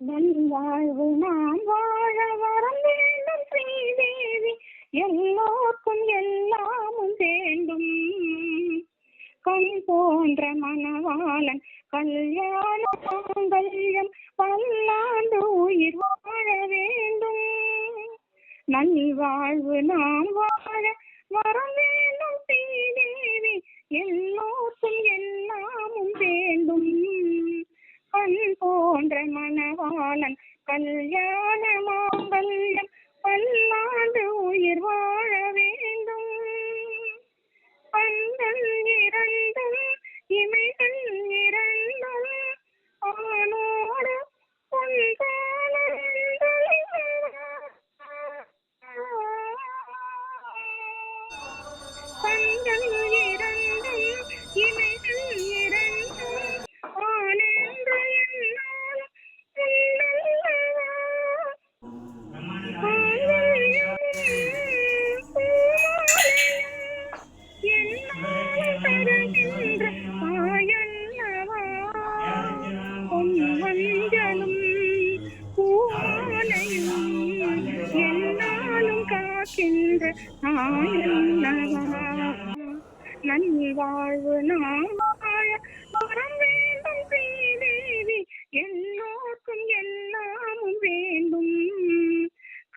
நல்வாழ்வு நாம் வாழ வரம் வேண்டும் ஸ்ரீதேவி, எல்லோருக்கும் எல்லாமும் வேண்டும். கண் போன்ற மணவாளன் கல்யாண மாங்கல்யம் பல்லாண்டு உயிர் வாழ வேண்டும். நல்வாழ்வு நாம் வாழ வரம் வேண்டும் ஸ்ரீதேவி, எல்லோருக்கும் எல்லாமும் வேண்டும். கண் போன்ற மணவாளன் கல்யாண மாங்கல்யம் பல்லாண்டு உயிர் வாழ வேண்டும். கண்கள் இரண்டும் இமைகள் இரண்டும் ஆனோடு பொன்கால கண்கள் இரண்டும் இமைகள் இரண்டும் ஆனென்று என்னால் தருகின்ற ஆயல்லவா, பொன்மஞ்சளும் பூமாலையும் என்னாலும் காக்கின்ற ஆயல்லவா. நல்வாழ்வு நாம் வாழ வரம் வேண்டும் ஸ்ரீதேவி, எல்லோருக்கும் எல்லாமும் வேண்டும்.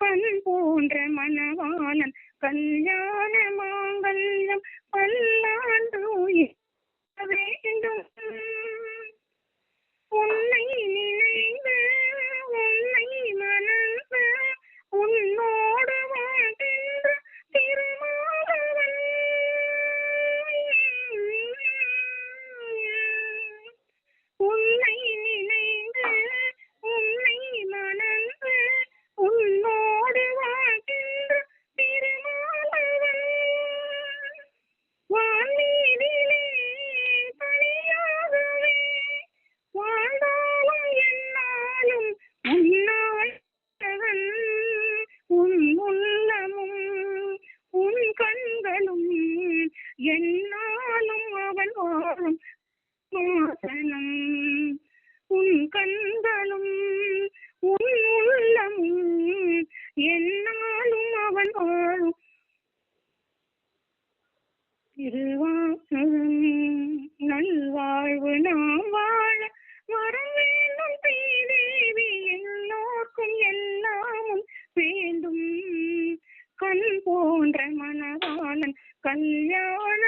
கண் போன்ற மணவாளன் கல்யாண மாங்கல்யம் பல்லாண்டு உயிர் வேண்டும். உன்னை நினைந்து உன்னை மணந்து உன்னோடு வாழ்கின்ற திருமாவளவன், உன்னை நினைந்து உன்னை மணந்து உன்னோடு வாழ்கின்ற திருமாவளவன், வானீரிலே தனியாகவே வாழ்ந்தாலும் என்னாலும் உன்னாள் உன் உள்ளமும் உன் கண்களும் என்னாலும் அவன் வாழும் வாசனம். உன் கண்களும் உன் உள்ளமும் என்னாலும் அவன் வாழும் திருவாசகம். நல்வாழ்வு நாம் வாழ வரம் வேண்டும் ஸ்ரீதேவி, எல்லோருக்கும் எல்லாமும் வேண்டும். கண் போன்ற மணவாளன் கல்யாண